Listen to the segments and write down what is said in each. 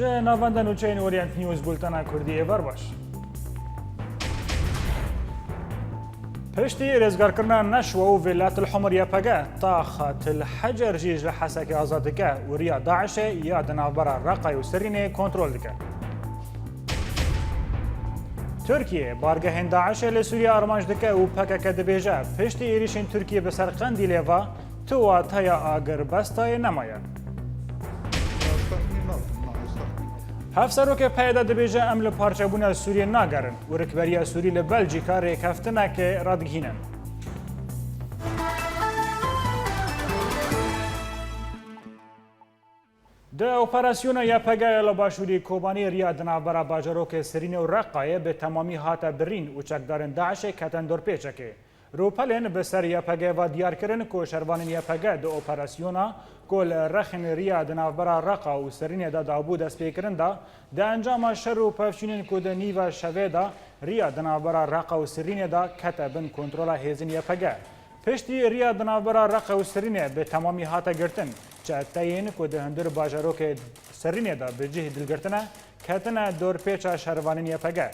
جه ناوەندە نوچەین ئۆریەنت نیوز بولتەنا کوردی ئێوار باش. پشتی رێزگارکردنا نەشوە و وێلات الحمر یەپەگە تا خاتل حەجەر ژیژ لە حەسەکی ئازاد دکە وریا داعشێ یا دەناوبەرە ڕقای و سەرینێ کۆنترۆل دکە. تورکیە بارگەهێن داعشێ لە سووریا ئارمانج دکە و پەکەکە دەبێژە پشتی عێریشین تورکیە بەسەر قەندی لێڤە تواتەیە ئاگر بەستایە نەمایە. هەفسەرۆکێ پەیدا دەبێژە ئەم لە پارچەبوونە سووریە ناگەرن و ڕکبەریە سووری لە بەلجیکا ڕێکەفتنەکە ڕادگهینن. د ئۆپەراسیۆنە یەپەگایە لە باشووری کۆبانی ریا دناوبەرە باژەرۆکێ سەرینە و ڕقایە بە تەمامی هاتە برین و چەکدارن داعشێ کەتەن دۆرپێچەکێ. روپەلێن بەسەر یەپەگەیەوە دیارکردن کۆ شەروانین یەپەگە د ئۆپەراسیۆنە کۆ لە ڕەخن ریا دناوبەرە ڕقا و سەرینێدا دابوو دەستپێکردندا دە ئەنجامە شەر و پەفچینین کۆ دە نیڤە شەوێدا ریا دناوبەرە ڕقا و سەرینێدا کەتە بن کۆنترۆلا هێزن یەپەگە. پشتی ریا دناوبەرە ڕقا و سەرینێ بە تەمامی هاتە گرتن چەتەیین کۆ دە هەندر باژەرۆکێ سەرینێدا بەجێ دلگرتنە کەتنە دۆرپێچە شەروانین یەپەگە.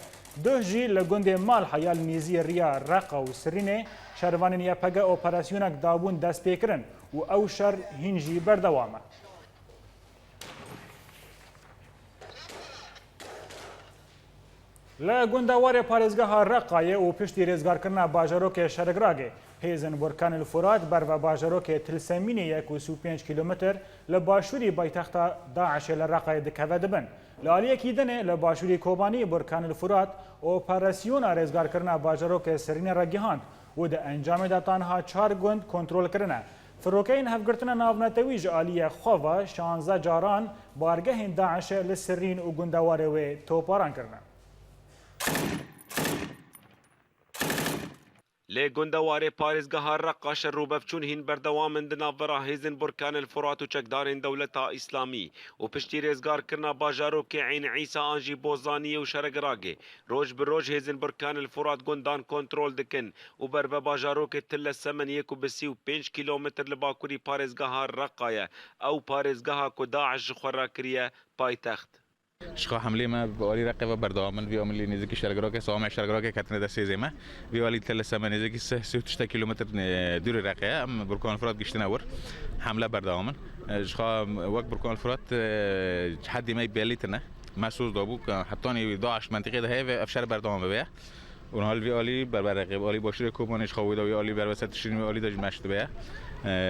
دوه جی لگونده مال حیال نیزی ریا رقا و سرینه شروانین یپگه اپراسیونک دابون دست پیکرن و او شر هنجی بردوامه. لگوندوار پارێزگەها رقایە و پشتی رێزگارکردنا باژەرۆکێ شەرگراگێ هێزن بورکان الفورات بەرە باژەرۆکێ تلسەمینێ 1.5 کیلومتر لە باشووری بایتەختە داعشێ لە ڕقایە دکەوە دەبن. لە ئالیەکی دنێ لە باشووری کۆبانی بورکان الفورات ئۆپەراسیۆنە رێزگارکردنا باژەرۆکێ سەرینە ڕەگیهاند و دە ئەنجامێدا تانها 4 گوند کۆنترۆلکردنە. فڕۆکەین هەفگرتنە ناونەتەوی ژە ئالیە خۆڤە 16 جاران بارگەهێن داعشێ لە سەرین و گوندەوارێ وێ تۆپارانکردنە. لی گندواره پارێزگەها ڕقاشە ڕووبەفچوون هین بەردەوامن دناوبەرە هێزن بورکان الفورات و چەکدارên دەولەتا ئیسلامی و پشتی رێزگارکردنا باژارۆکێ عین عیسا ئانژی بۆزانیە و شەرەگراگێ ڕۆژ bi ڕۆژ هێزن بورکان الفورات گوندان کۆنترۆل dikin و بەربە باژارۆکێ til لە سەمن 1.35 کیلۆمتر li bakurî پارێزگەها ڕقایە ئەو پارێزگەها ku داعش ji xwe rakiriye paytext. شخا حمله ما بوالی رقیب بردامن وی عملی نزدیک شرگراک سوام شرگراک کتنه دسته زمه وی والی تل سمن نزدیک 3 کیلومتر دور رقیه ام برکان فرات گشتن اور حمله بردامن شخا وقت برکان فرات حدی ما بیلیتنه مسعود دابو حتی داعش منطقه ده و افشار بردام بیا اون حال وی والی بر رقیب والی باشور کوبانش خویدا وی والی بر وسط شین وی والی داج مشت بیا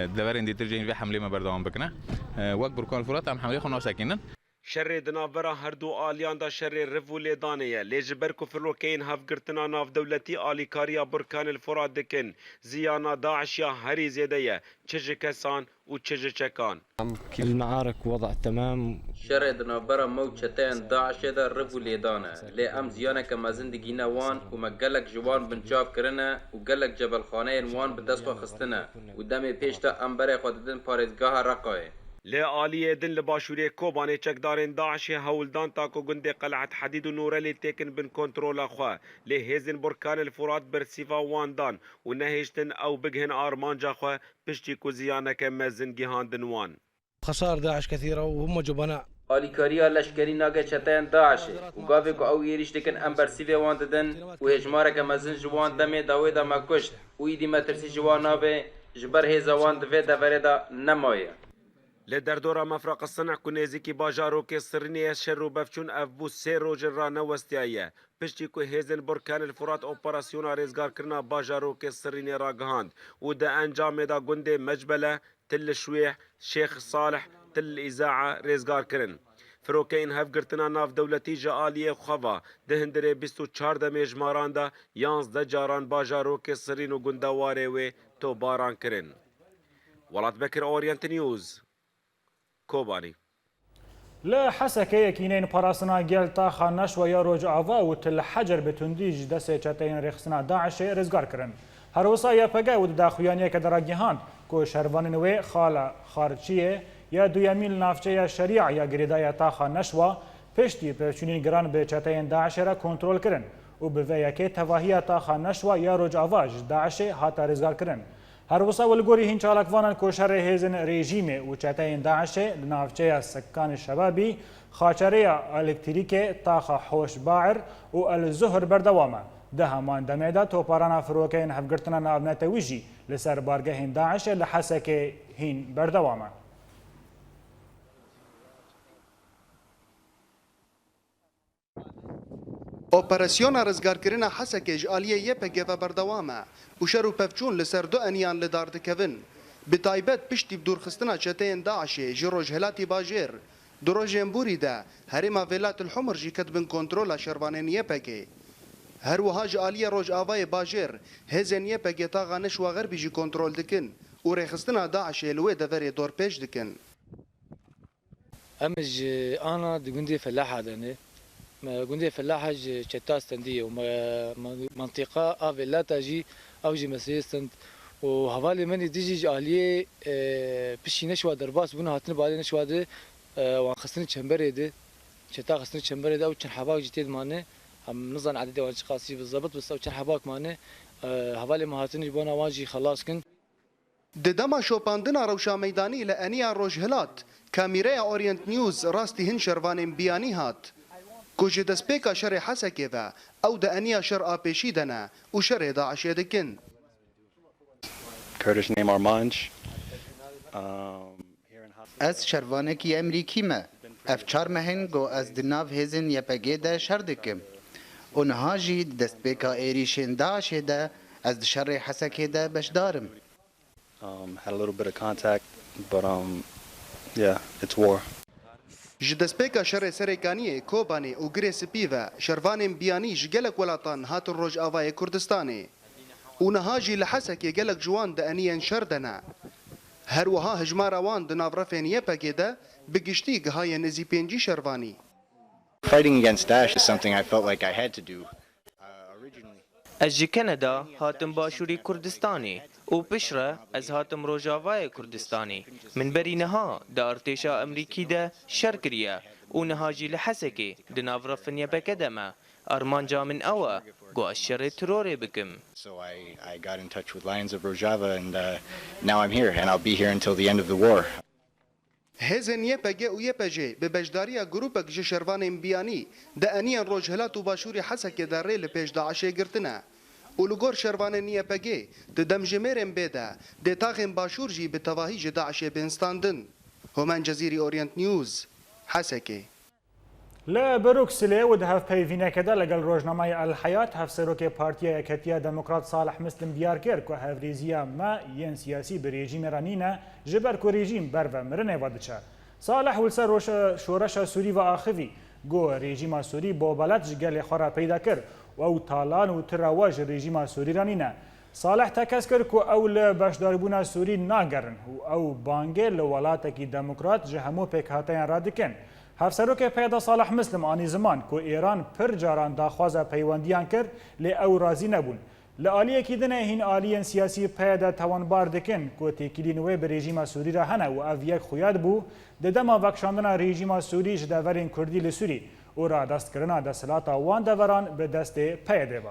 دور اندیتر جین وی حمله ما بردام بکنه وقت برکان فرات هم حمله خو ساکنن شر دناوبرا هر دو آلیان دا شر رفو لیدانه لیجبر کفروکین هفگرتنا ناف دولتی آلیکاریا برکان الفرات دکن زیانا داعش یا هری زیده چج کسان و چج چکان. المعارك وضع تمام. شر دناوبرا موجتين داعش دا رفو لیدانه لی ام زیانه کما زندگی نوان و مگلک جوان بنجاب کرنه و گلک جبل خانه وان بدست و خستنه و دم پیشتا امبر خوددن پارێزگەها رقایه. لی آلیه دن لباشوری کوبانی چکدارین داعشی هولدان تاکو گنده قلعت حدید و نوره لی تیکن بن کنترول خواه لی هیزن برکان الفرات برسیفا واندان و نهیشتن او بگهن آرمانجا خواه پشتی کو زیانک مزنگی هاندن وان. خسائر داعش كثيرة وهم جبناء. آلیکاریا لشکری ناگه چتین داعشه و گاوی کو او یریش دکن امبر سیوی وان ددن و هجماره که مزن جوان دمی داوی دا مکشت و ایدی مترسی جوان نابه جبر هیزوان دوی دوره دا نمایه. لدردورا مفرق الصنع كنيزي كي باجارو كي سرني شرو بفچون افبو سي روجر رانا وستيايه پشتی کو هیزن برکان الفرات اپراسیونا رزگار کرنا باجارو كي سرني راگهاند و ده انجام دا گنده مجبله تل شويح شيخ صالح تل اذاعه رزگار کرن فروکین هفگرتنا ناف دولتی جالیه خوا ده هندره 24 دمیج ماراندا 11 جاران باجارو كي سرین و گندواره و تو باران کرن. ولات بکر اورینت نیوز کوبانی لا حسكه يكينين براسنا جيل طاخا نشوى يا روج عفا وتل حجر بتنديج دسي چتين رخصنا داعش رزقار كرن هروسا يا بقى ود داخويانيه كدراجيهان كو شرباننوي خالا خارچيه يا دوياميل نافچه شريعه يا غريدايا طاخا نشوى پشتي پرچونين گران به چتين داعش را کنترل كرن و به ویکه تواهی تاخا نشوا یا روج آواج داعش هاتا رزگار کرن. هر وسا ولگوری هین چالکوانان کوشر هیزن رژیم و چتاین داعش لنافچه سکان شبابی خاچره الکتریک تاخا حوش باعر و الزهر بردوامه. ده همان دمیده توپارانا فروکین هفگرتنا نابنتویجی لسر بارگه هین داعش لحسک هین بردوامه. اپراسیون رزگارکرنا حسک اجالیه یپگه و بردوامه و شر و پفچون لسر دو انیان لدار دکوین بتایبت پشتی بدورخستنا چتین داعش جروج هلاتی باجر دروجین بوری ده هرما ولات الحمر جی کتبن کنترول شروانین یپگه هر وهاج آلیه روج آوای باجر هزن یپگه تا غانش و غربی جی کنترول دکن و رخستنا داعش الوی دوری دور پیش دکن امج انا دقندي فلاحه دني قندي فلاحه شتا استنديه ومنطقه افيلا تاجي اوجي مسيستند وحوالي مني ديجي آلیه بشي نشوا درباس بنا هاتن بالي نشوا ده وان خسني چمبري ده شتا خسني چمبري ده او چن حباك جتيد مانه هم نظن عدد وانش قاسي بالضبط بس او چن حباك مانه حوالي ما هاتن بنا واجي خلاص كن ددما شوپاندنا روشا میدانی لانیا روجهلات کامیره اورینت نیوز راستی هن شروانین بیانی هات کوجه دسپیکا شر حسکه و او د انیا شر آپیشی دنا و شر داعش دکن Kurdish name Armanj. از شروانکی امریکی ما افچار مهن گو از دناف هزن یپگه ده شر دکم اونها جی دست بیکا ایریشن داعش ده از شر حسکه ده بشدارم Had a little bit of contact, but yeah, it's war. جدسپیکا شر سرکانی کوبانی و گریس پیوا شروانین بیانی جگلک ولاتان هات روج آوای کردستانی ونهاجي لحسك قالك جوان دا انيا شردنا هر وها هجمار اوان دا نافرفين يبا كده بقشتيق هاي نزي بينجي شرواني Fighting against Daesh is something I felt like I had to do originally. از جی کانادا هاتم باشوری کردستانی و پشره از هاتم روجاوای کردستانی من بری نها دا ارتشا امریکی دا شرکریه و نهاجی لحسکی دا نافرفن یبا کدما ارمانجا من اوا گو اشر تروری بکم So I got in touch with Lions of Rojava and now I'm here and I'll be here until the end of the war. هزن يبا جي و يبا جي ببجداريا جروبك جي شروانين بياني دا انيا روجهلات و باشوري حسك داري لبيش داعشي قرتنا ولغور شروانين يبا جي دم جميرين بيدا دي تاغين باشور جي بتواهي جي داعشي بنستاندن همان جزيري اورينت نيوز حسكي لا بروكسلي ودهف بيفينا كده لقل روجنامه الحياة هف سروك بارتيا كتيا ديمقراط صالح مسلم ديار كيرك وهف ريزيا ما ين سياسي بريجيم رانينا جبر كو ريجيم برو مرنه ودچا صالح ولسر روش شورش سوري و آخوي گو ريجيم سوري بو بلد جگل خورا پیدا كر و طالان و ترواج ريجيم سوري رانينا صالح تکس کر کو اول باشداربونا سوري ناگرن او بانگه لولاتکی ديمقراط جهمو پک هاتين رادکن هفسروک پیدا صالح مسلم آنی زمان که ایران پر جاران داخواز پیوندیان کرد لی او رازی نبون. لآلیه که دنه هین آلیین سیاسی پیدا توانبار دکن که تکیلی نوی به رژیم سوری را هنه و او یک خویاد بو ددما وکشاندن رژیم سوری جدورین کردی لسوری او را دست کرنا دستلات وان دوران به دست پیدا با.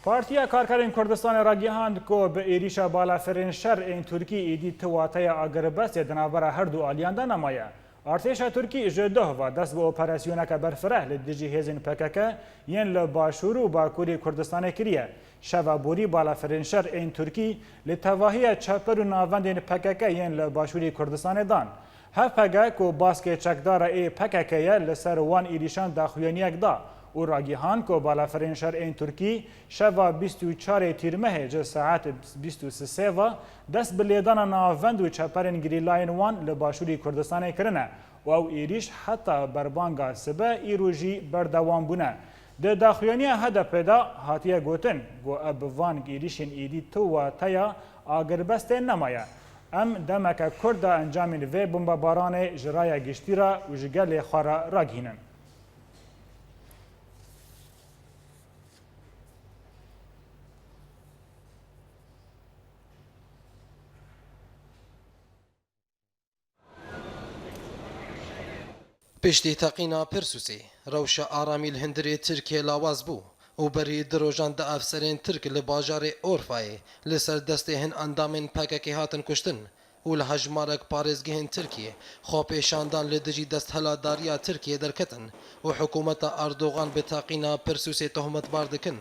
پارتیا کارکرین کردستان را گیهاند که به ایریشا بالافرین شر این ترکی ایدی تواتای اگربست دنابر هر دو آلیان دا نمایه. ارتشا ترکی جده و دست به اپراسیونه که برفره لدیجی هزین پککه ین لباشور و باکوری کردستان کریه. شوا بوری بالافرین شر این ترکی لتواهی چپر و ناوندین پککه ین لباشوری کردستان دان. هف پگه که باسک چکدار ای پککه لسر وان ایریشان داخویانیک دا. او راگیهان که بالافرین شر این ترکی شوا 24 تیر مه جه ساعت 23 و دست بلیدان ناوند و چپرین گریلاین وان لباشوری کردستان کرنه و او ایریش حتی بربانگا سبه ایروژی بردوان بونه. ده داخویانی هده پیدا هاتیه گوتن گو ابوان ایریشین ایدی تو و تیا آگربست نمایه. ام دمک کرد انجامین و بمباران جرای گشتی را و جگل خارا راگینن. پشتی تقینا پرسوسی روش آرامی الهندری ترکیه لاواز بو و بری دروژان دا افسرین ترک لباجار اورفای لسر دسته هن اندامین پاککی هاتن کشتن و لهجمارک پارێزگەهێن ترکیە خۆپێشاندان لە دژی دەستهەلاداریە ترکیە دەرکەتن و حکوومەتە ئەردۆغان بێتاقینا پرسوسێ تۆهمەتبار دەکەن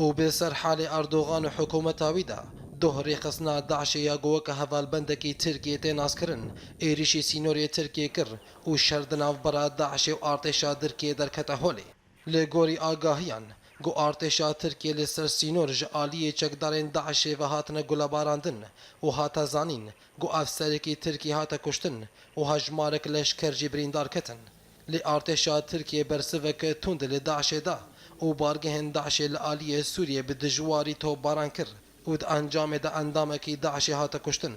و بێسەر حاڵی ئەردۆغان و حکوومەتاویدا دۆهڕێ خستنا داعشێ یاگۆوەکە هەڤالبەندێکی ترکیە تێناسکردن ئێریشی سینۆریە ترکیە کرد و شەردناوبەرە داعشێ و ئارتێشا درکیە دەرکەتە هۆلێ لێ گۆری ئاگاهیان گو ئارتێشا ترکیە لەسەر سینۆر ji aliyê çekdarên Daişê ve hatine gulebarandin û hata zanîn got efserekî Tirkî hate kuştin û hejmarek leşker jî birîndar ketin. Lê artêşa Tirkiye bersiveke tund li Daişê da û bargehên Daişê li aliyê Sûriye bi dijwarî topbaran kir û di encamê de endamekî Daişê hate kuştin.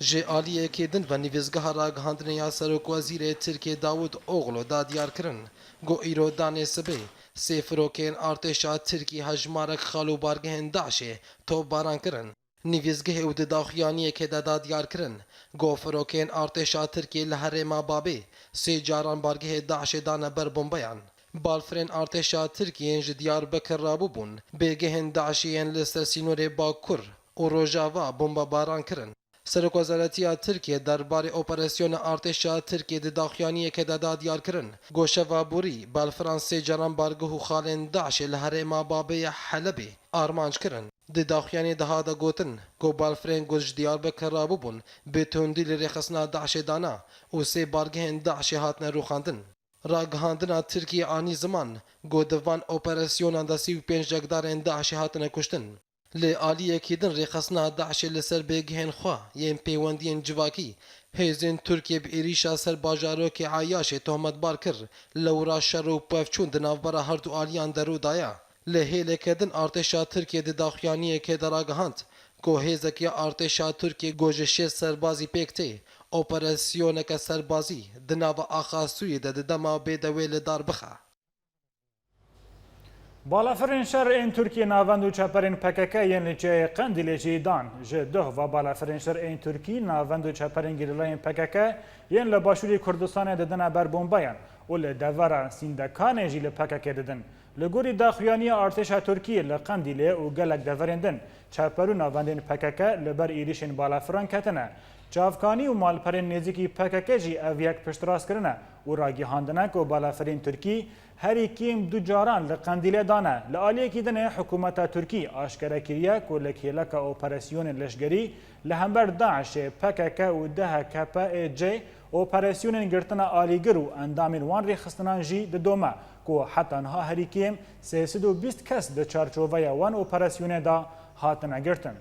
Ji aliyekê din ve nivîzgeha ragihandinê ya Serokwezîrê Tirkiye Davud Oğlu da diyar kirin got îro danê sibê sê firokên artêşa Tirkî hejmarek xal û bargehên Daişê topbaran kirin. Nivîzgehê û di daxuyaniyekê de da diyar kirin got firokên artêşa Tirkiye li herêma Babê sê caran bargehê Daişê dane ber bombeyan. Balfirên artêşa Tirkiyeyên ji Diyarbekir rabûbûn bêgehên Daişiyên li ser sînorê Bakur û Rojava bombebaran kirin. Serokvezaretiya Tirkiye derbarê operasyona artêşa Tirkiye di daxuyaniyekê de da diyar kirin got şeva borî balfiran sê caran bargih û xalên Daişê li herêma Babê ya Helebê armanc kirin. Di daxuyanê de hate gotin got balfirên ku ji Diyarbekir rabûbûn bê tundî li rêxistina Daişê dana û sê bargehên Daişê hatine rûxandin. Ragihandina Tirkiye anî ziman got di van operasyonan de 35 cekdarên Daişê hatine kuştin. Lê aliyekî din rêxistina Daişê li ser bêgihên xwe yên pêwendiyên civakî hêzên Tirkiye bi êrişa ser bajarokê Eyaşê tohmetbar kir lewra şer û pevçûn di navbera her du aliyan de rû daya. Lê hêleke din artêşa Tirkiye di daxuyaniyekê de ragihand ku hêzekiya artêşa Tirkiye got ji 6 serbazî pêk tê operasyoneke serbazî di nava axa Sûyê de di dema bêdewê li dar bixe. Balafirên şer ên Tirkiye navend û çeperên PKK yên li çeyê Qendîlê jî dan. Ji duh ve balafirên şer ên Tirkî navend û çeperên gerîlayên PKK yên li başûrê Kurdistanê didine ber bombeyan û li devera Sîndekanê jî li PKK didin. Li gorî daxuyaniya artêşa Tirkiye li Qendîlê û gelek deverên din çeper û navendên PKK li ber êrişên balafiran ketine. Çavkanî û malperên nêzîkî PKK jî ev yek piştrast-kirine û ragihandine ku balafirên Tirkî herî kêm du caran li Qendîlê dane. Li aliyekî dinê hikûmeta Tirkî aşkere kiriye ku li kêleka operasyonên leşgerî li hember Daişê, PKK û DHKPC operasyonên girtina alîgir û endamên wan rêxistinan jî didome ku heta niha herî kêm 320 kes di çarçoveya wan operasyonê da hatine girtin.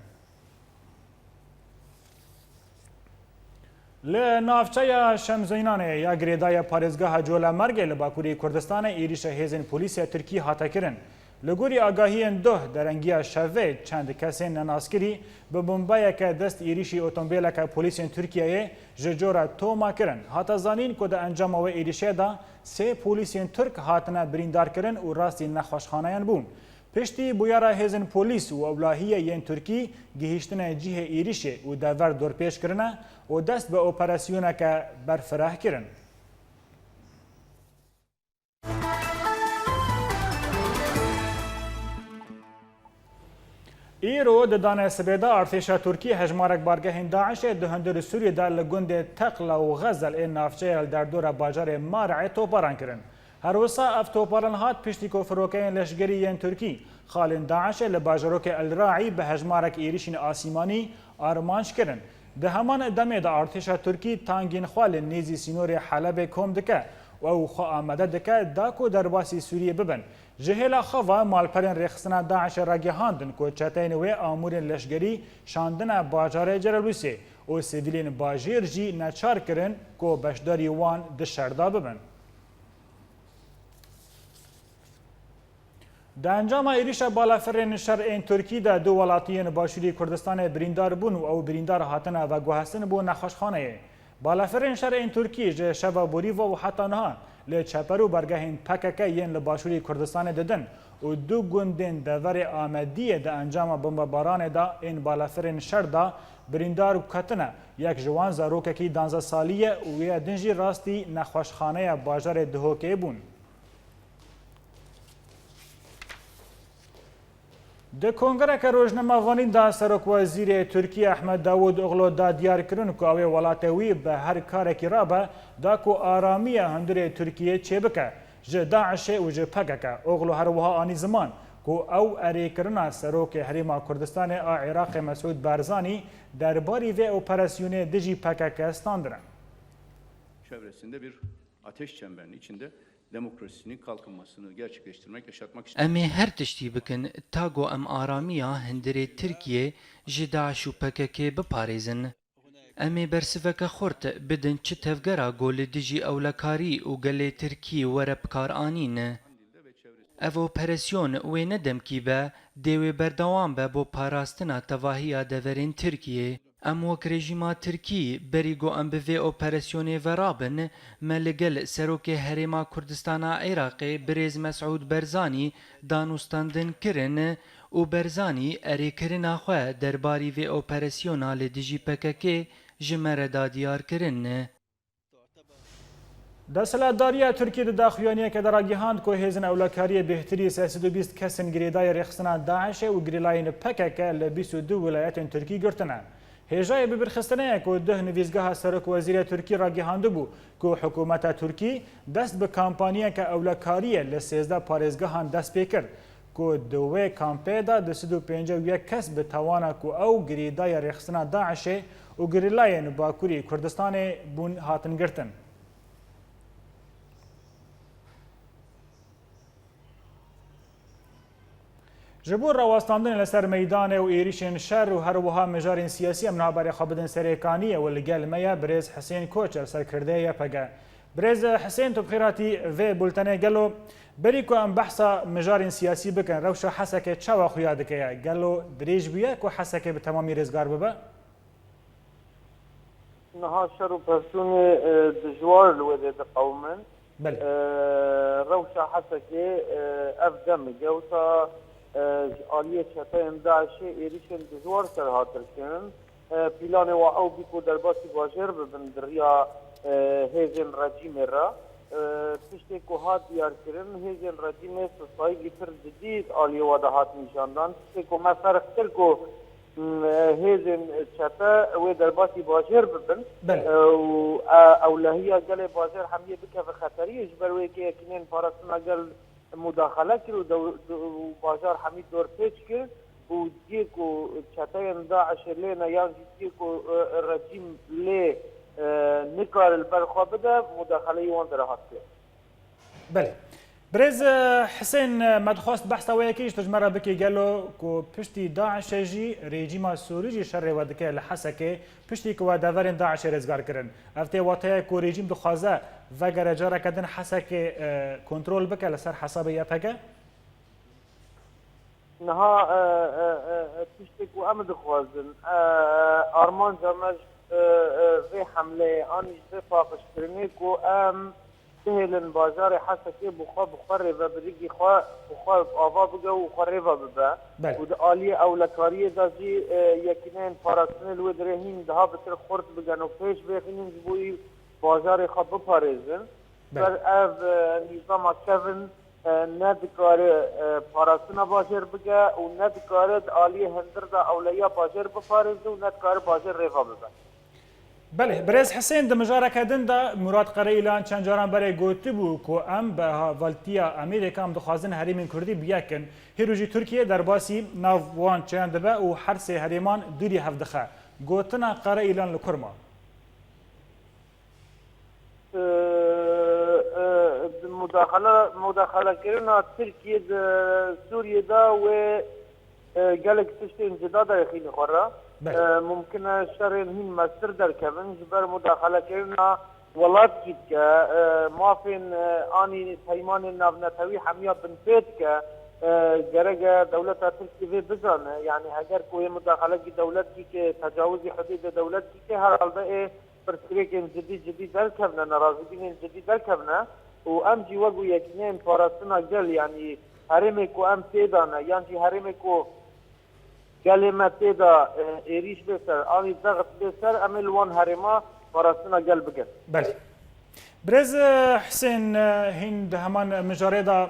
Li navçeya Şemzînanê ya girêdaya parêzgeha Colemêrgê li Bakurê Kurdistanê êrişa hêzên polîsya Tirkî hate kirin. Li gorî agahiyên duh derengiya şevê çend kesên nenaskirî bi bombeyeke dest êrişî otomobîleka polîsên Tirkiyeyê ji cora Toma kirin. Hata zanîn ku di encama wê êrişê da sê polîsên Tirk hatine birîndarkirin û rastî nexweşxaneyan bûn. Piştî bûyera hêzên polîs û ewlahiyê yên Tirkî gihîştinê cihê êrişê û dever dorpêş kirine û dest bi operasyoneke berfireh kirin. Îro di danêsibê de artêşa Tirkî hejmarek bargehên Daişê di hundirê Sûriyê de li gundê Teqla û Xezel ên navçeya li derdora bajarê Marê topbaran kirin. Her wisa ev toparan hat piştî ku firokeyên leşgerî yên Tirkî xalên Daişê li bajarokê El-Raî bi hejmarek êrişên asîmanî armanc kirin. Di heman demê de artêşa Tirkî tangên xwe li nêzî sînorê Helebê kom dike û ew xwe amade dike da ku derbasî Sûriyê bibin. Ji hêla xwe malperên rêxistina Daişê ragihandin ku çeteyên wê amûrên leşgerî şandine bajarê Cerablusê û sivîlên bajêr jî neçar kirin ku beşdarî wan di şerda bibin. Di encama êrişa balafirên şer ên Tirkî de du welatiyên Başûrî Kurdistanê birîndar bûn û ew birîndar hatine veguhestin bû nexweşxaneyê. بالافرین شرعین ترکی جه شبا بوریوا و حتی نها لی چپرو برگهین پکک ین لباشوری کردستان ددن و دو گوندین دور آمدیه ده انجام بمباران دا این بالافرین شر دا بریندار و کتنه یک جوان زاروککی 12 سالیه و یه دنجی راستی نخوشخانه باجار دهوکه بون. د کنگره که روزنامه‌وانی دا سرک وزیر ترکیه احمد داوود اغلو دا دیار کرن که اوی ولاتوی به هر کارکی را به دا که آرامی هندر ترکیه چه بکه جه داعش و جه پککه اغلو هر وها آنی زمان که او اری کرنا سروک حریم کردستان عراق مسعود بارزانی درباری و اپراسیون دجی پکک استاندرن. Çevresinde bir ateş çemberinin içinde demokrasinin kalkınmasını gerçekleştirmek, yaşatmak için. Em her tiştî bikin tago em aramiya hindirê Tirkiye ji Daeş û PKK biparêzin. Em ê bersiveke xurt bidin çi tevgera golê dijî ewlekarî û gelê Tirkî were bikaranîn. Ev operasyon wê ne demkî be dê wê berdewam be bo parastina tevahiya deverên Tirkiye. Em wek rejîma Tirkî berî got em bi vê operasyonê ve rabin me li gel Serokê Herêma Kurdistana Iraqê Birêz Mes'ûd Barzanî danûstandin kirin û Barzanî erêkirina xwe derbarî vê operasyona li dijî PKK ji me re da diyar kirin. دستهلاتداریya Tirkiye di daxuyaniyeke de ragihand ku hêzin ewlekariyê bêhtirî 320 kesên girêdayê rêxistina Daişê û girêlayên PKK li 22 wilayetên Tirkî girtine. Hêjayê bibirxistineyek ku dih nivîzgeha Serokwezîrê Tirkî ragihandibû ku hikûmeta Tirkî dest bi kampanyeke ewlekariyê li 13 parêzgehan dest pê kir ku di wê kampê de 251 kes bi tawana ku ew girêdaya rêxistina Daişê û girêlayên Bakurî Kurdistanê bûn hatin girtin. جبور راوستاندن لسر میدان و ایریشن شر و هر وها مجارین سیاسی امنا برای خابدن سریکانی و لگل میا برز حسین کوچر سرکرده یا پگه برز حسین تو بخیراتی و بولتنه گلو بری کو ام بحثا مجارین سیاسی بکن روشا حسکه چوا خویاده که گلو دریج بیه کو حسکه به تمامی رزگار ببه نها شر و پرسون دجوار الوده قومن روشا حسکه افدم جوتا آلیه چطاین داعشی ایریشن دزوار سر هاتر کنن پیلان و او بیکو در باسی باجر ببن دریا هیزن رجیم را پشتی که هات دیار کرن هیزن رجیم سوسایی لیتر جدید آلیه و ده هات نشاندان پشتی که ما فرختر که هیزن چطا و در باسی باجر ببن و اولهیه گل باجر همیه بکه و خطریش بروی که اکنین پارستنا گل مداخله کرد و بازار حمید دور پیچ کرد و دیگو چطاین داعش لینا یا دیگو رژیم لی نکار البرخوا بده مداخله یوان درهات کرد. بله. برز حسین مدخواست بحث ویکیش تجمره بکی گلو کو پشتی داعش جی رژیم سوری جی شر ودکه لحسکه پشتی کو داورین داعش رزگار کردن. افته وقتی کو رژیم دخوازه و گرجاره کردن حسکه کنترل بکه لسر حساب یپگه. نها پشتی کو امد خوازن آرمان جمعش و حمله آنیش فاقش کرنی کو سهلن بازار حسکه بخار و بریگی بخار آوا بگه و خریفا ببه و ده آلی اولکاری دازی یکینین پاراسنل و درهین ده ها بتر خورد بگن و پیش بخینین جبوی بازار خواب بپاریزن بر او نظام کفن ندکار پاراسنا باجر بگه و ندکار آلی هندر ده اولیا باجر بپاریزن و ندکار باجر ریفا ببه بله برز حسین د مجاره کردن دا مراد قره ایلان چند جاران برای گوتی بو که ام به والتیا امریکا هم دخوازن حریم کردی بیاکن هیروجی ترکیه در باسی ناوان چند به و هر سه حریمان دوری هفدخه گوتنا قره ایلان لکرما مداخله کردن ترکیه سوریه دا و گلک تشت انجدا در خیلی خوره ممکنه شرین هین مستر در کبن جبر مداخله کردن ولات کید که مافین آنی پیمان ناونتوی همیا بنفید که گرگ دولت ترکیه بزنه یعنی اگر کوی مداخله کی دولت کی که تجاوز حدود دولت کی که هر حال برسكريكين جديد دركبنا نرازقين جديد دركبنا وأمجي وقو يكنين فارسنا قل يعني هرمكو أم تيدانا يعني هرمكو كلمة تيدا إيريش بسر آني ضغط بسر أملوان هرما فارسنا قل بقل بله برز حسين هند همان مجارده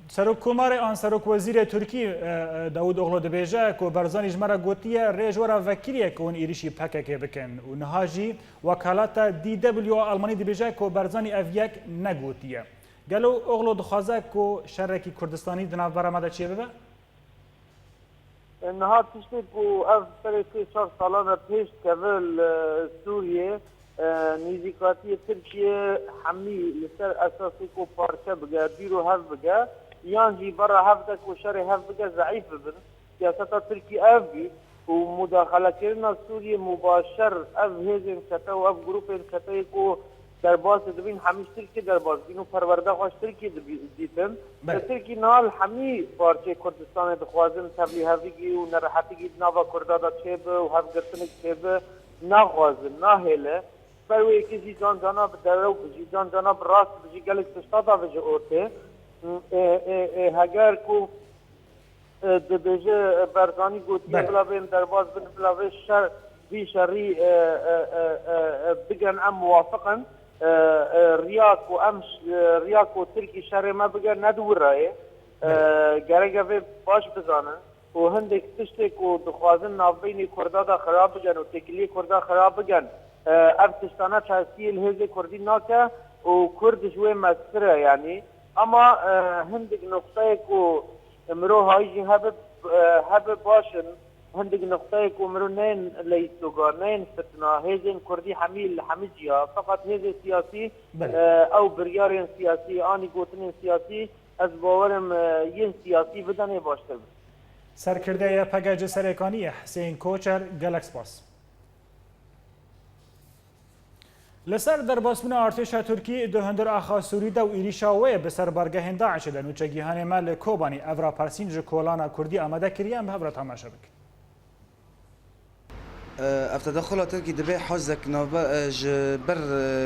سروک کمار آن سروک وزیر ترکی داود اغلو دبیجه که برزانی جمره گوتیه ریجورا وکیلیه که اون ایریشی پکه بکن و نهاجی وکالات DW آلمانی دبیجه که برزانی اویک نگوتیه گلو اغلو دخوازه که شرکی کردستانی دناف برامده چیه ببه؟ نهاد تشتید که اف سرکی 4 سالانه پیش کول سوریه نزیکاتی ترکیه همی لسر اساسی که پارچه بگه بیرو هف بگه یانجی برا هفته که شر هف بگه ضعیف ببن سیاستا ترکی اف بی و مداخله کردن سوریه مباشر اف هیزن کتا و اف گروپین کتایی که در باز دبین همیش ترکی در باز بینو پرورده خوش ترکی دیتن ترکی نال همی پارچه کردستان دخوازن تبلی هفگی و نرحتگی ناوا کردادا چه به و هف گرتنک چه به نخوازن نهله بروی که جیدان جناب درو جیدان جناب راست بجی گلک تشتادا بجی اوته هگر کو دبیجه برزانی گوتی بلاوین درباز بن بلاوی شر بی شری بگن ام موافقن ریاک و ام ریاک و ترکی شر ما بگن ندور رای گرگه وی باش بزانن و هندک تشتک و دخوازن نافبینی کردادا خراب بگن و تکلی کردا خراب بگن ارتشتانه چاستی الهزه کردی ناکه و کرد جوه مستره یعنی اما هندگ نقطه کو مرو هایجی هب باشن هندگ نقطه کو مرو نین لیتوگا نین فتنا هزین کردی حمیل حمیجیا فقط هزه سیاسی او بریارین سیاسی آنی گوتنین سیاسی از باورم ین سیاسی بدنه باشتر سرکرده پگاج سرکانی حسین کوچر گلکس باس لسر درباسمون ارتش ترکی دو هندر آخا سوریده و ایریشا و به سر بارگاه داعش دن و چگیهان مال کوبانی افرا پرسین جکولانا کردی آماده کریان به هبرت تماشا بک. افتداخل ترکی دبی حزک ناج بر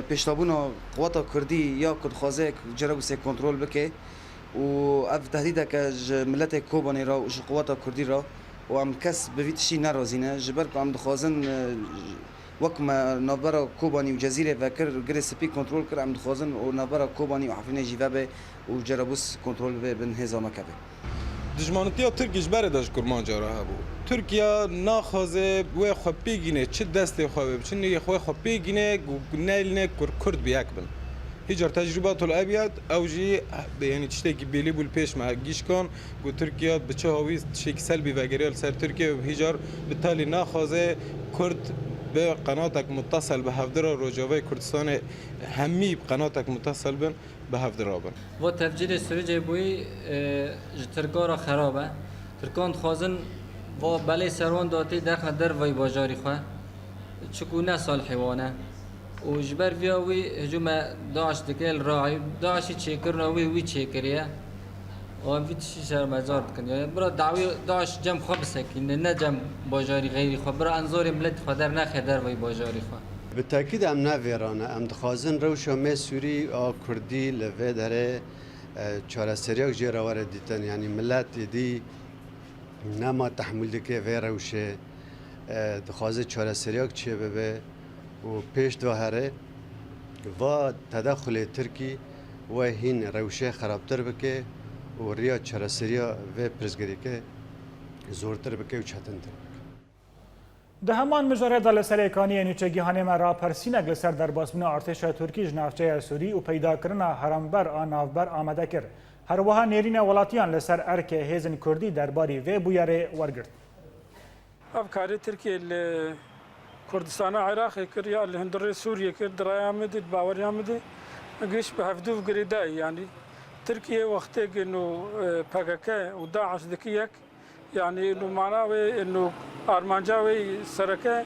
پیشتابونا قوات کردی یا کرد خوازه جرب سی کنترل بکه و اف تهدیده که ملت کوبانی را و قوات کردی را و ام کس بویتشی نرازینه جبر که ام دخوازن وكما نابرا كوباني وجزيرة فكر جرس بي كنترول كر عم دخوازن ونابرا كوباني وحفرين جيفابه وجربوس كنترول بن هزا مكابه. دجمانتيا تركيش برداش كرمان جارا هبو. تركيا ناخذ وخبيجينه چه دست خوابه چني خبيجينه ونايلنه كرد بياكبن. هجر تجربات الأبيض أو جي يعني تشتكي بيلي بالبيش مع جيشكون و تركيا بتشاوي شيء سلبي وغيرال سر تركيا وهجر بالتالي ناخذ كرد بقناتك متصل بهفدرا روجاوي كردستان همي بقناتك متصل بن بهفدرا بن و تفجير سوريا بوي تركارا خرابه تركان خوازن و بله سروان داتی داخل در وی باجاری خواه چکونه سال حیوانه و جبر ویاوی هجوم داعش دکل راعی داعشی چیکرنا وی چیکریه و فيت شهر مزار كان يعني برا دعوي داعش جم خبسه كن نجم باجاري غيري خو برا انظار بلد خدر نخدر وي باجاري خو بالتاكيد ام نافيرانا ام دخازن روشا مي سوري او كردي لفدره چارسرياك جيرا ورديتن يعني ملت دي نما تحمل دكه وروشه دخازه چارسرياك چه به و پیش دوهره و تدخل ترکی و هین روشه خرابتر بکه و ریا چراسریا و پرزگری که زورتر بکه و چاتنتر ده همان مجرد لسرکانی نیچگیهانه مرا پرسینگ لسر در باسمن ارتش ترکی جنافچه سوری و پیدا کردن هرمبر آنافبر آماده کرد. هر وها نیرین ولاتیان لسر ارک هیزن کردی درباری و بویاره ورگرد. افکار ترکی كردستان عراق كريا اللي هندري سوريا كدرايا مدد باوريا مدد قيش بهفدوف قريداي يعني تركيا وقتك انه PKK وداعش ذكيك يعني انه معناه انه ارمانجاوي سركه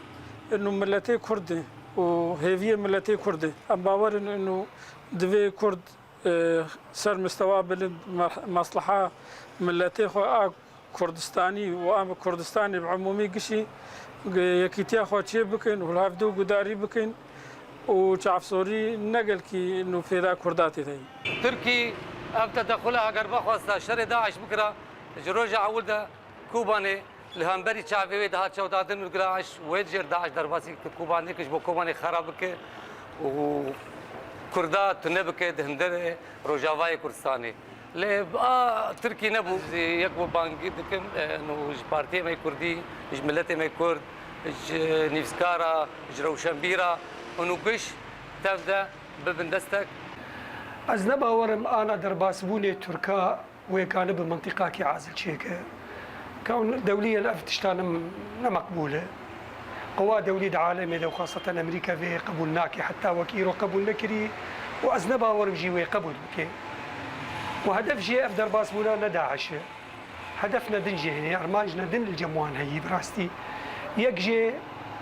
انه ملتي كردي وهيفيه ملتي كردي ام باور انه دفي كرد سر مستوى بلد مصلحه ملتي خو كردستاني وام كردستاني بعمومي قشي يكيتيا خواتشي بكن والهافدو قداري بكن وشعب سوري نقل كي إنه في ذا كرداتي ذي تركي أب تدخلها أجر بخواستا شر داعش بكرة جروجا عولدا كوباني الهامبري شعبي ده شودادن الجراش ويجر داعش درباسي كوباني كش بكوباني خرابك وكردا تنبك دهندر روجافاي كردستاني لي تركي نبو يكبو بانجي دكم انه بارتي ماي كردي ملتي ماي كرد نيفسكارا روشنبيرا انه قش تبدا ببندستك از نباورم انا درباسبوني تركا وكان بمنطقه كي عازل شيكه كون دوليا افتشتان مقبوله قوى دولية عالمية وخاصة أمريكا في قبولناك حتى وكيرو قبول نكري وأزنبا ورمجي قبول بك وهدف جي أف درباس بونا نداعش هدفنا دنجي هنا أرمانجنا دن الجموان هي براستي يكجي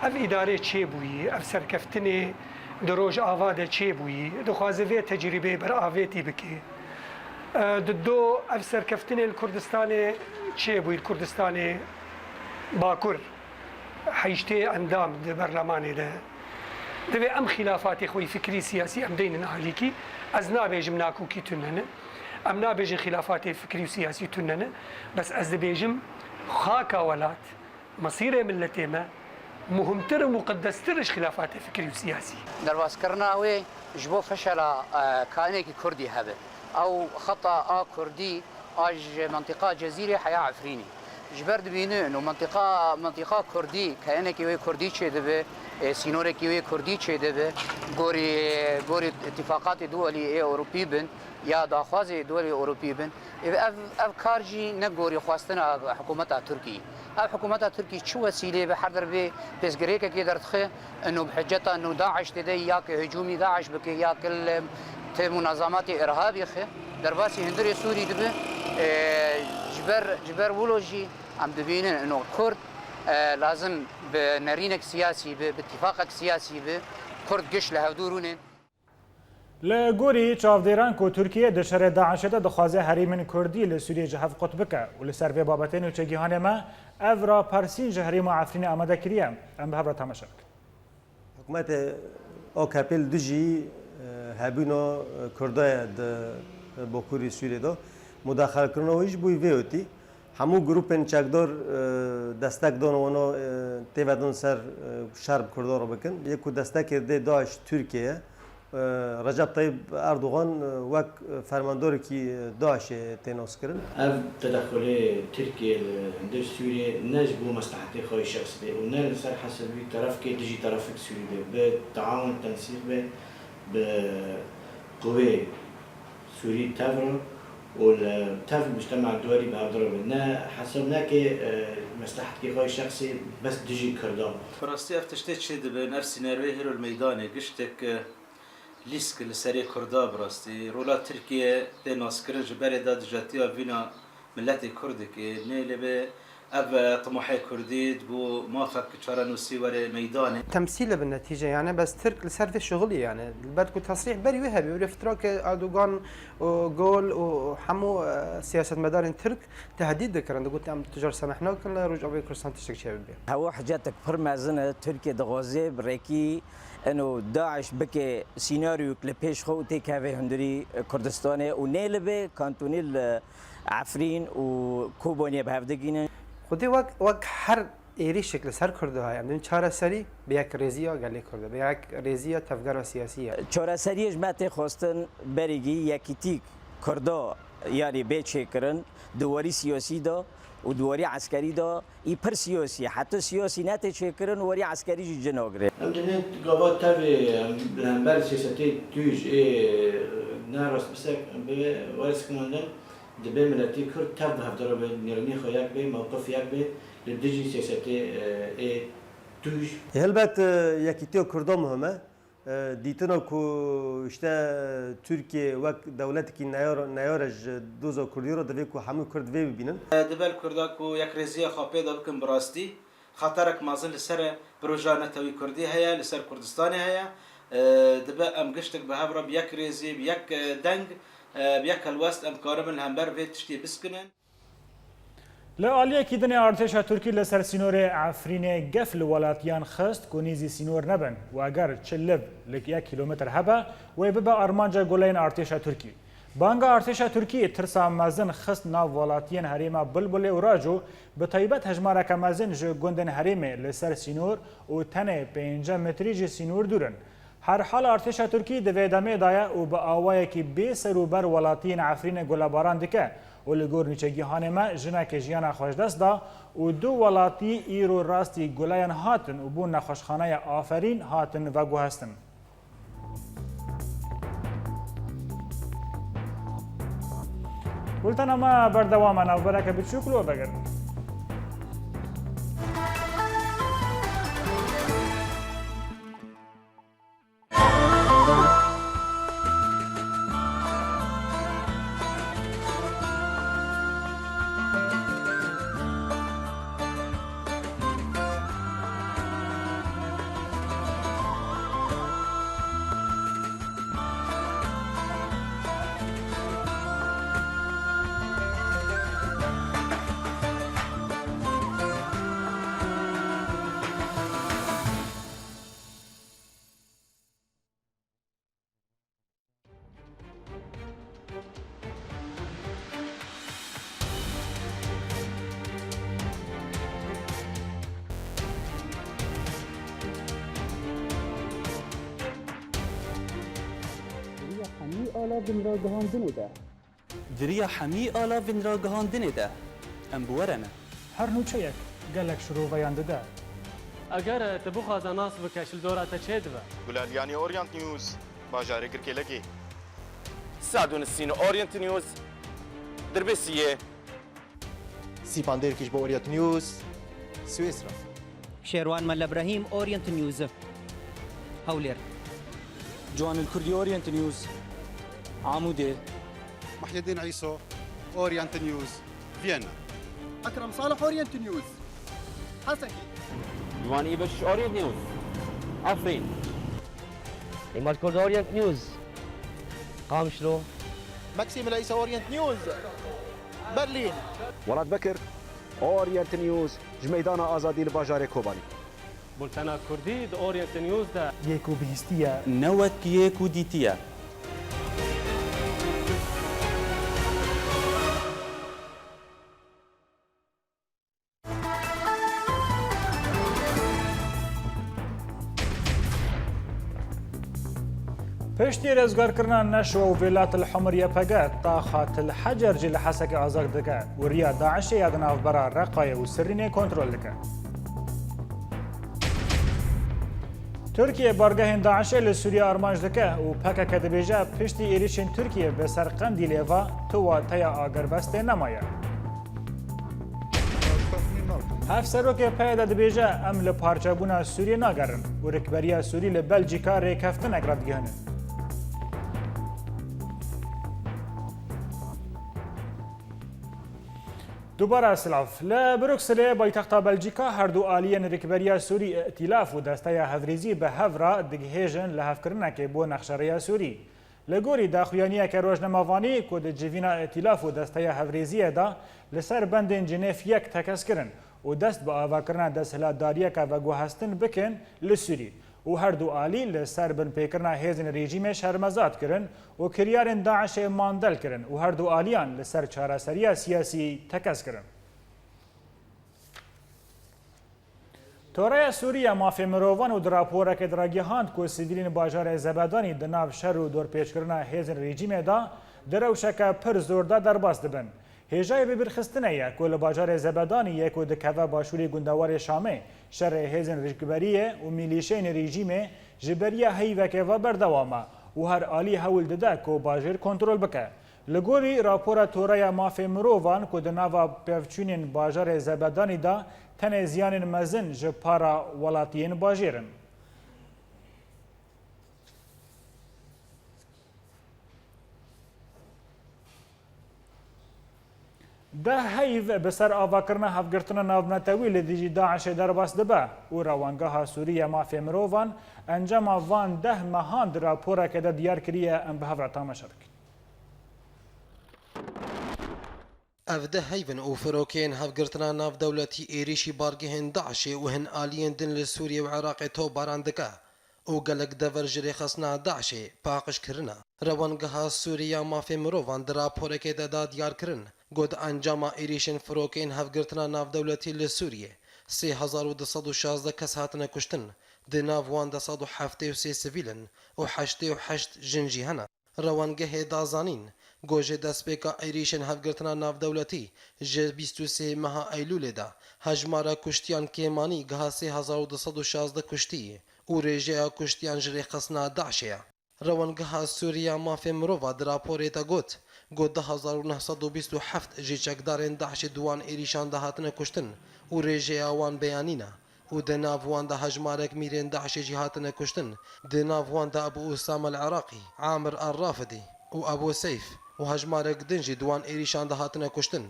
أف إدارة تشيبوي أف سركفتني دروج آفادة تشيبوي دخوازفية تجربة بر آفيتي بكي ددو أف سركفتني الكردستاني تشيبوي الكردستاني باكر حيشتي أندام برلماني ده دبي أم خلافات خوي فكري سياسي أم دين نهاليكي أزنا بيجم ناكوكي تنن أم نابيجن خلافات فكري وسياسي تنن بس أز بيجم خاكا ولات مصير ملتي ما مهمتر ومقدسترش خلافات فكري وسياسي درواس كرناوي جبو فشل كانيكي كردي هذا أو خطأ كردي أج منطقة جزيرة حياة عفريني جبر دبینه انه منطقه کردی که کی کردی چه دبه سینور کی کردی چه دبه گوری اتفاقات دولی اروپی بن یا داخواز دولی اروپی بن اف کارجی نگوری خواستن حکومت ترکی اف حکومت ترکی چه وسیله به حضر به پسگری که درتخه انه بحجته انه داعش تدی یا که هجومی داعش بک یا کل منظمات ارهابی خه درباسی هندری سوری دبه جبر ولوجي عم دبينن انه كرد لازم بنرينك سياسي باتفاقك سياسي بكرد قش لهودورونن لگوری چاودیران کو ترکیه د شر داعش ده دخوازه حریم کردی ل سوریه جهف قطبکه ول سروی بابتن و چگیهان ما اورا پارسین جهریم عفرین آماده کریم ام به تماشا حکومت اوکاپل دجی هبینو کردای د بوکوری سوریه دو مداخله کردن ویش بوی ویوتی همو گروپن چکدار دستک دان وانو تیودن سر شرب کردار رو بکن یکو دستک ده داعش ترکیه رجب طيب اردوغان وك فرماندور كي داعش تناس كرن اف تدخل تركيا عند سوريا نجبو مصلحتي خوي شخص به ونال سر حسب طرف كي تجي طرف سوريا بالتعاون التنسيق بقوى سوري تافرو والتاف المجتمع الدولي بهضرب لنا حسبنا كي مصلحتي خوي شخصي بس تجي كردام فرنسا افتشتت شد بنفس نروي هيرو الميدان قشتك لیسک لسری کردا براستی رولا ترکیه دناس کرد جبری داد جاتیا وینا ملت کرد که نیل به اب طموحی کردی بو موافق چارنوسی وره میدان تمثيل بالنتيجه يعني بس ترك لسر في شغلي يعني بدكم تصريح بري وهبي والافتراك اردوغان وجول وحمو سياسه مدار ترك تهديد ذكرنا قلت عم تجار سمحنا كل رجع بي كرسان تشتك شباب هو حاجاتك فرمازنا تركيا دغوزي بريكي انه داعش بك سيناريو كليبيش خو تيك هافي هندري كردستاني ونيلبه كانتونيل عفرين وكوبونيا بهافدقين خودی وقت هر ایری شکل سر کرده های امدن چهار سری به یک ریزیا گلی کرده به یک ریزیا تفکر سیاسیه چهار سریش مت خواستن بریگی یکیتی کرده یعنی به چه کرن دواری سیاسی دا و دواری عسکری دا ای پر سیاسی حتی سیاسی نت چه کرن وری عسکری جناگره امدن گاوات تابع لهمبر سیاستی توش نراس بسک به وارس کنندن دبي ملتي كرد تاب هفدر بنيرني خياك بي موقف ياك بي للدجي سياساتي توج هلبت يكيتيو كردا مهمه ديتنا كو اشتا تركيا وك دولتك نيارج دوزا كرديرو دبي كو حمو كرد في ببينن دبل كردا كو يك رزيه خابي دبكن براستي خاطرك مازن لسر بروجانا توي كردي هيا لسر كردستاني هيا دبا ام قشتك بهبره بيك رزي بيك دنگ بيك الوست ام كارمل همبر في تشتي بسكنن لآلیەکی دنێ ئارتێشە تورکی لەسەر سینۆرێ عفرینێ گەف لە وڵاتیان خست کۆ نیزی سینۆر نەبن و ئەگەر چلب لە 1 کیلۆمتر هەبە وێ ببە ئەرمانجە گۆلەین ئارتێشە تورکی. بانگا ئارتێشە تورکی ترسا مەزن خست ناو وڵاتیان هەرێما بلبلێ و ڕاجۆ بە تایبەت هەژمارەکە مەزن ژە گوندن هەرێمێ لەسەر سینۆر و تەنێ 5 متری ژە سینۆر دوورن. هر حال ارتش ترکی دوی دمه دایه و با آوایی که بی سروبر ولاتین عفرین گلاباران دکه و لگور نیچگی هانمه جنک جیان خوش دست دا و دو ولاتی ایرو راستی گلایان هاتن و بون نخوشخانه آفرین هاتن و گو هستن. بولتن اما بردوام نوبره که بچوکلو بگرد. دریا حمی آلا ونراگهاندنه ده ام بورنه هر نوچه یک گلک شروع ویانده ده اگر تبو خوازه ناس بکشل دورات چه دوه گلالیانی اورینت نیوز باجاره کرکی لگی سادون السين اورينت نيوز دربسيه سیپاندر کش با اورینت نیوز سویسرا شیروان مل ابراهیم اورینت نیوز هولر جوان الكردي اورينت نيوز عمودي محي الدين عيسو اورينت نيوز فيينا اكرم صالح اورينت نيوز حسكي جوان ايبش اورينت نيوز عفرين إمال كرد اورينت نيوز قامشلو ماكسيم العيسى اورينت نيوز برلين ولاد بكر اورينت نيوز جميدان آزادي لباجار كوباني بولتنا كردي اورينت نيوز ده يكو بيستيا نوت يكو ديتيا پشتی رزگارکردن نشو و ولایت الحمر یپگه تا خات الحجر جل حسک آزاد دکه و ریا داعش یادن افبرا رقای و سرینه کنترل دکه. ترکیه بارگاه داعش لسوریا ارمانج دکه و پکه کدبیجه پشتی ایریشن ترکیه به سرقندی لیوا تو تیا آگربسته نمایه. هفسروک پیدا دبیجه ام لپارچابونا سوریه ناگرن و رکبریا سوری لبلژیکا ریکفتن اگراد گهنه. دوباره سلاف لبروکسل پایتخت بلژیکا هر دو آلیان رکبریا سوری ائتلاف و دسته هفریزی به هفرا دگهیجن لهفکرنه که بو نقشریا سوری لگوری داخویانیه که روزنامه‌وانی کود جوینا ائتلاف و دسته هفریزی دا لسر بندن جنیف یک تکس کرن و دست به آواکرنا دستهلاتداریه که و گوهستن بکن لسوری و هر دو آلی لسر بن پیکرنا هیزن رژیم شرمزاد کرن و کریارن داعش ماندل کرن و هر دو آلیان لسر چارەسەریە سیاسی تکس کرن. تۆڕەیە سووریا مافێ مرۆڤان و دراپۆرەکە دراگیهاند کۆ سیڤیلین باژارە زەبەدانی دناو شەر و دۆرپێچکردنا هێزن رژیمێدا دەرەوشەکە پر زۆردا دەرباس دەبن. هێژای ببرخستنەیە کۆ لە باژارە زەبەدانی یەک و دکەڤە باشووری گوندەوەری شامێ شەڕێ هێزن ڕژبەریە و میلیشەین رژیمێ ji beriya heyvekeva berdewama û her alî hewl dide ku bajêr kontrol bike. Li gorî rapora toreya mafê mirovan ku di nava pevçûnên bajarê Zebedanî da tenê ziyanên mezin ji para welatiyên bajêr in. ده heyv bi ser avakirina hevgirtina navnetewî li dijî Daişê derbas dibe û rawangeha Sûriya mafê mirovan encama van 10 mehan di raporeke de diyar kiriye em bi hev re tamaşa bikin. افده هيفن او فروكين هفقرتنا ناف دولتي ايريشي بارجهن داعشي وهن آليين دن لسوريا وعراق تو باراندكا وقالك دفر جري خصنا داعشي باقش كرنا روانقها سوريا ما في مروفان درا بوركي دا ديار كرن قد انجاما ايريشن فروكين هفقرتنا ناف دولتي لسوريا 3216 کس هاتنه کشتن د ناوان 273 سیویلن و 88 جنجی هنه روانگه دازانین گوجه دسپیکا ایریشن هفگرتنا ناو دولتی جه 23 ماه ایلول دا هجمارا کشتیان کیمانی گها 3216 کشتی و ریجه کشتیان جری خصنا داعشه روانگه سوریا مافی مروفا دراپوری تا گوت گود 1927 جی چکدارن داعش دوان ایریشان ده هاتنه کشتن و ریجه آوان بیانینا و ده ناوان ده هجمارک میرین داعش جی هاتنه کشتن ده ناوان ده ابو اسامه العراقی عامر الرافدی و ابو سیف و هجمارک دنجی دوان ایریشان ده هاتنه کشتن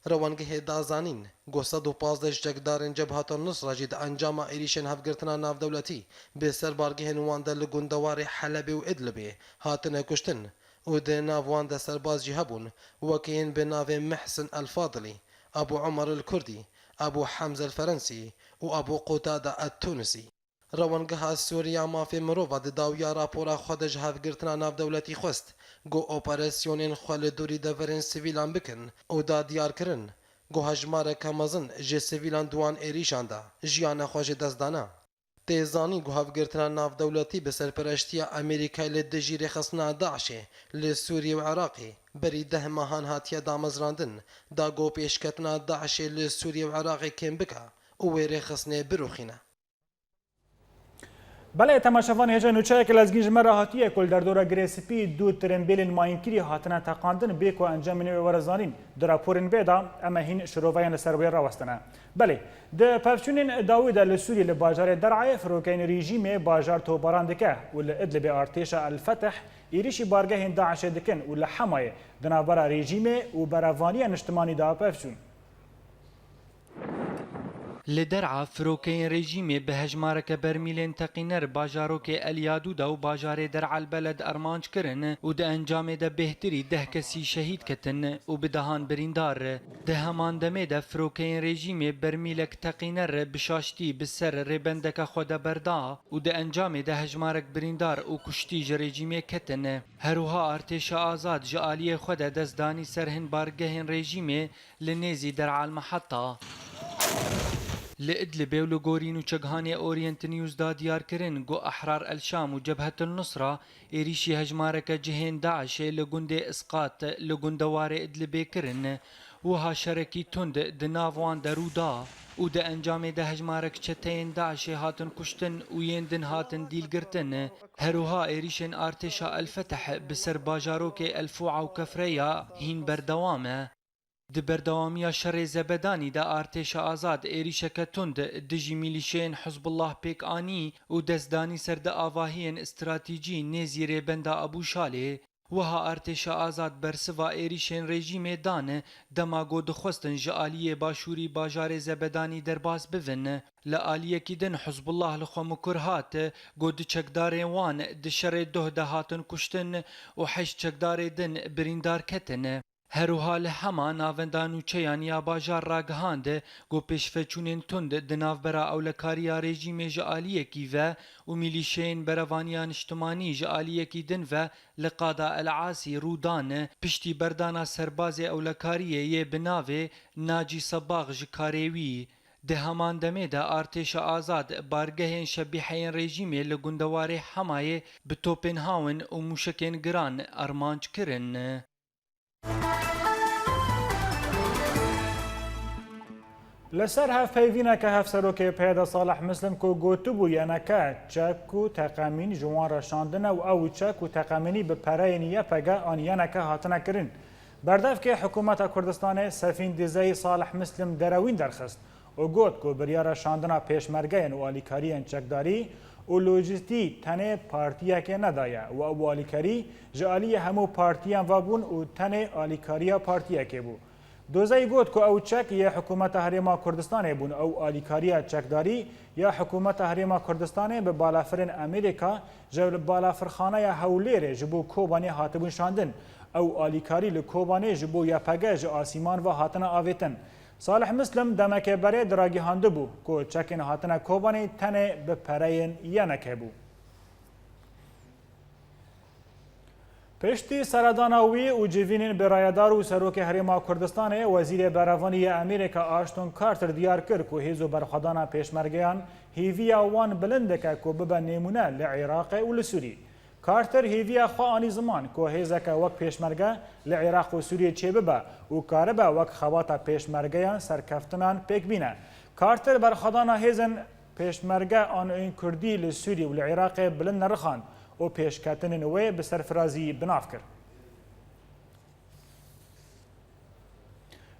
روانگه دازانین گو 115 جگدارن جبهات النصرة جد انجام ایریشن هفگرتنا ناف دولتی به سر بارگه نوان ده لگندوار حلب و ادلبه هاتنه کشتن و ده ناوان ده سرباز جهبون وكين بناف محسن الفاضلي ابو عمر الكردي ابو حمزة الفرنسي و ابو قتادة التونسي روانگه سوریا ما في مروفا ده داویا راپورا خودج هفگرتنا ناف دولتی خست گو اپراسیونین خال دوری دورن سیویلان بکن و دا دیار کرن گو هجمار کمازن جه سیویلان دوان ایریشان دا جیان خوش دزدانا تیزانی گو هفگرتنا ناف دولتی به سرپرشتی امریکای لدجیر خصنا داعشه لسوری و عراقی بری 10 ماهان هاتیا دامزراندن دا گو پیشکتنا داعشه لسوری و عراقی کم بکا و ویره خصنه بروخینه بله تماشاوان هجا نوچه که لزگیج مراحتیه کل در دورا گریسپی دو ترنبیل ماینکری هاتنه تقاندن بیکو انجام نوی ورزانین در راپورین بیدا اما هین شروعیان سروی راوستنه بله ده پفچونین داوی در لسوری لباجار درعای فروکین رژیم باجار توباران دکه و لادلب ارتش الفتح ایریشی بارگه داعش دکن و لحمای دنابرا رژیم و براوانی نشتمانی دا پفچون لدرعا فروكين ريجيمي بهجمارك برميلين تقينر باجاروك اليادودا و باجار درعا البلد ارمانج كرن و ده انجام ده بهتري ده كسي شهيد كتن و بدهان بريندار ده همان دمي ده فروكين ريجيمي برميلك تقينر بشاشتي بسر ريبندك خود بردا و ده انجام ده هجمارك بريندار و كشتيج ريجيمي كتن هروها ارتش آزاد جاليه خود دزداني سرهن بارگهن ريجيمي لنيزي درعا المحطة لإدلب ولغورين وشجهاني أورينت نيوز دا ديار كرن جو أحرار الشام وجبهة النصرة إيريشي هجمارك جهين داعش لجندي إسقاط لجندوار إدلب كرن وها شركي تند دنافوان درودا ودا أنجام ده هجمارك شتين داعش هاتن كشتن ويندن هاتن ديل قرتن هروها إيريشن ارتشا الفتح بسر باجاروك الفوعة وكفريا هين بردوامه د بردوامیا شر زبدانی دا ارتش آزاد ایریشک تند دجی میلیشین حزب الله پیک آنی و دزدانی سر د آواهین استراتیجی نزیر بندا ابو شاله وها ارتش آزاد برسوا ایریشن رژیم دان دماغو دخواستن جالیه باشوری باجار زبدانی درباز بون لآلیه کی دن حزب الله لخوم کرهات گود چکدار وان د شر ده دهاتن کشتن و حش چکدار دن بریندار کتن هروها لحما ناوندانو چیانیا باجار راگهاند گو پیشفچونین تند دناو برا اولکاریا رژیم جالیه کی و میلیشین بروانیان اجتماعی جالیه کی دن و لقادا العاسی رودان پشتی بردانا سرباز اولکاریه یه بناوه ناجی صباغ جکاریوی ده همان دمه ده ارتش آزاد بارگهین شبیحین رژیمی لگندوار حمایه به توپنهاون و موشکین گران ارمانج کرن لسر هف پیوینا که هف سروک پیدا صالح مسلم کو گوتو بو ینکه چک و تقامین جوان رشاندن و او چک و تقامینی به پرین یپگه آن ینکه هاتنه کرن بردف که حکومت کردستان سفین دیزه صالح مسلم دروین درخست و گوت کو بریا رشاندن پیشمرگین و آلیکاری چکداری و لوجستی تنه پارتیا که ندایه و او آلیکاری جالی همو پارتیان وابون و تنه آلیکاریا پارتیا که بو دوزای گوت که او چک یا حکومت هریما کردستان بون او آلیکاریا چکداری یا حکومت هریما کردستان به بالافرین امریکا جو بالافرخانه یا هولیر جبو کوبانی هاتبون شاندن او آلیکاری لکوبانی جبو یا پگه آسیمان و هاتنا آویتن. صالح مسلم دمک بره دراگی هانده بو که چکین هاتنا کوبانی تنه به پرین یا نکه بو. پشتی سرداناوی و جوینین برایدار و سروک هریما کردستان وزیر براوانی امریکا آشتون کارتر دیار کرد که هیزو برخدانا پیشمرگیان هیویا وان بلنده که ببه نمونه لعراق و لسوری. کارتر هیویا خواه زمان که هیزه که وک پیشمرگه لعراق و سوریه چه ببه و کاربه وک خواتا پیشمرگیان سرکفتنان پیک بینه. کارتر برخدانا هیزن پیشمرگه آن این کردی لسوری و لعراق بلند نرخان و پیشکتن نوی به سرفرازی بناف کرد.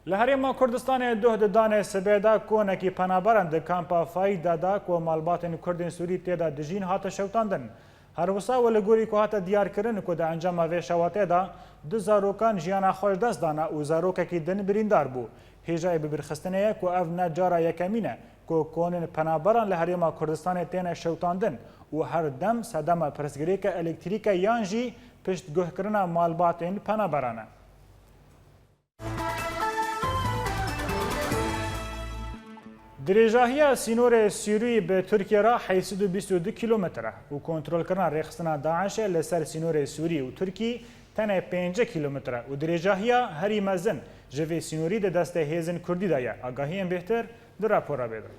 لهریما کردستان دوه ددان سبیدا کونکی پنابرند کامپا فای دادا که مالباتن کردین سوری تیدا دجین هات شوتاندن. هر وسا و لگوری که هات دیار کرن که دا انجام وی شواته دا دو زاروکان جیانا خوش دست دانا و زاروکه که دن بریندار بو. هیجای ببرخستنه که او نجارا یکمینه که کونن پنابران لهریما کردستان تین شوتاندن و هر دم صدمه پرسگری که الکتریک یانجی پشت گوه کرنا مالباتین پنابرانه. درجاهی سینور سوری به ترکیه را 822 کیلومتره و کنترل کردن رخصتنا داعش لسر سینور سوری و ترکی تنه 5 کیلومتره و درجاهی هری مزن جوی سینوری ده دست هیزن کردی دایا. آگاهی بهتر در راپورا بیدن.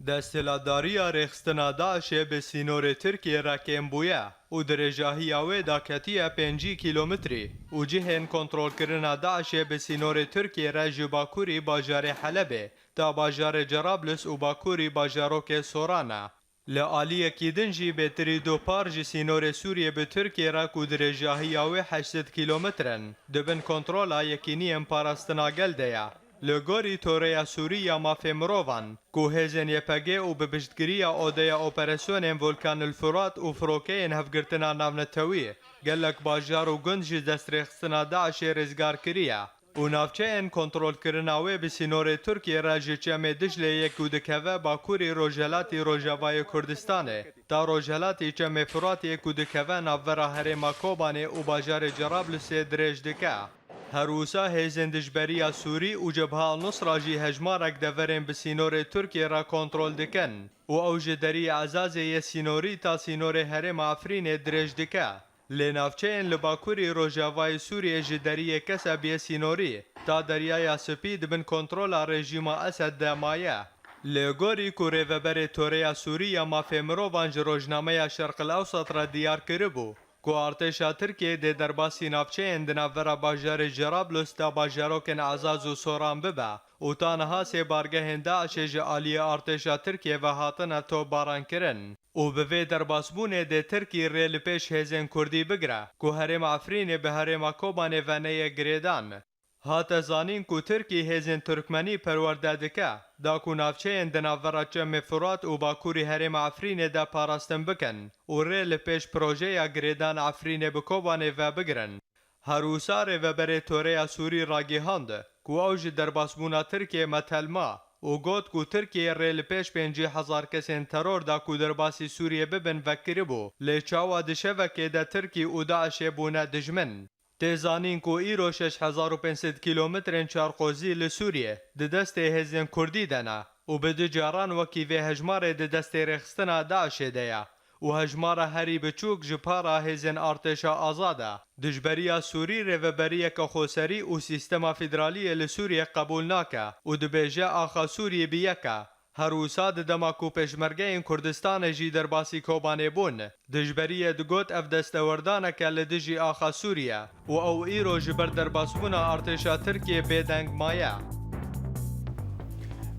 دستلاداری رخصتنا داعش به سینور ترکیه را کم بویه و درجاهی اوی داکتیه 5 کیلومتری و جهن کنترل کردن داعش به سینور ترکیه را جباکوری باجار حلبه تا باجار جرابلس و باکوری باجاروک سورانا. لعالیه کی دنجی به تریدو پارج سینور سوریه به ترکیه را که درجاهی اوی 800 کیلومترن دبن کنترولا یکینی امپارستنا گلده لگوری توره سوریا مافی مروان که هزن یپگه و ببشتگیری آده اپراسیون ولکان الفرات و فروکین هفگرتنا ناونتوی گلک باجار و گنج دست رخصتنا داعش رزگار کریه و نافچه این کنترول کرناوی به سینور ترکیه را جچم دجله یک و دکوه باکوری روجلاتی روجاوای کردستانه تا روجلاتی چم فرات یک و دکوه ناورا هرما کوبانه و باجار جرابلس درج دکه. هروسا هیزن دجبریا سوری و جبهه النصره جی هجمارک دورن به سینور ترکیه را کنترل دکن و اوج دری عزازی سینوری تا سینور هرم افرین درج دکه. لنافچه این لباکوری روجاوای سوریه جدری کسبی سینوری تا دریای سپید بن کنترل رژیم اسد دمایه. لگوری کوره وبر توره سوریه مافی مروانج روجنامه شرق الاوسط را دیار کربو. که ارتشا ترکیه ده درباسی نافچه اندناورا باجار جرابلس تا باجاروکن عزاز و سوران ببه و تانها سی بارگه داعش جعالی ارتشا ترکیه و هاتن تو باران کرن و به درباسبونه ده ترکی ریل پیش هزین کردی بگره که هرم افرین به هرم کوبانه و نیه گریدان. هات زانین که ترکی هزین ترکمنی پرورده که دا که نافچه اندناورا چم فرات و باکوری هرم افرین دا پاراستن بکن و ریل پیش پروژه یا گریدان افرین بکوبانه و بگرن. هروسار و بره توره سوری راگی هاند که اوج در باسبونا ترکیه متلما و گوت که ترکیه ریل پیش 50,000 کسین ترور دا که در باسی سوریه ببن وکری بو لیچاوا دشه وکه دا ترکی و داعش بونا دجمن. تزانین که ایرو 6500 کیلومترین چارقوزی لسوریه ده دست هزین کردی دنه و به دو جاران وکی و هجمار ده دست رخصتنا داعش دیا و هجمار هری بچوک جپارا هزین ارتشا آزاده. دجبریا سوری روبریه که خوصری و سیستما فدرالی لسوریه قبول ناکه و دبیجه آخا سوریه بیکه. هروسا دماکو پشمرگه این کردستان جی در باسی کوبانه بون. دجبریه دگوت اف دستوردانه که لدجی آخا سوریه و او ایرو جبر در باسبونا ارتشا ترکیه بیدنگ مایه.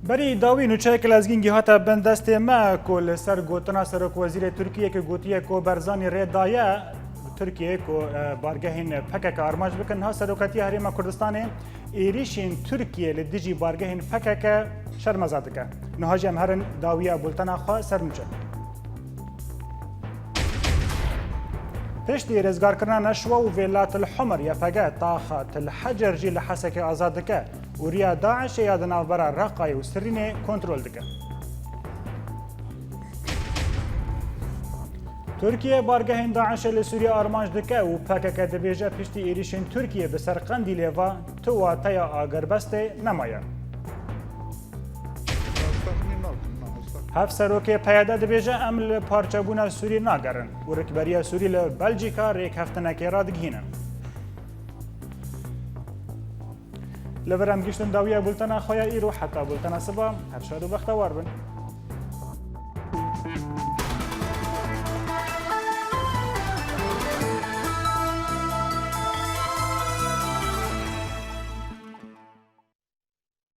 بری داوی نوچه کلازگینگی هاتا بندست ما کل سر گوتنا سرک وزیر ترکیه که گوتیه که برزانی ری دایه ترکیه که بارگهین پکک آرماج بکن ها سروکتی هریما کردستان ایریشین ترکیه لدیجی بارگهین پکک شرمزادکه نهاجی هم هرن داویه بولتنا خواه سر نوچه. پشتی رزگارکردنا نشوه و ولات الحمر یپگه طاقت الحجر جی لحسک آزاد دکه و ریا داعش یاد نافبرا رقای و سرینه کنترل دکه. ترکیه بارگهین داعش لسوریه آرمانج دکه و پکک دبیجه پشتی ایریشین ترکیه بسر قندی لیوا تو واتیا آگربسته نمایه. هفت سروک پیاده دبیجه عمل پارچبون سوری ناگرن و رکبری سوری لبلژیکا ریک هفتنکی را دگهینن. لورم گشتن داویه بولتنا خویا ایرو حتی بولتنا سبا هر شاد و بختوار بن.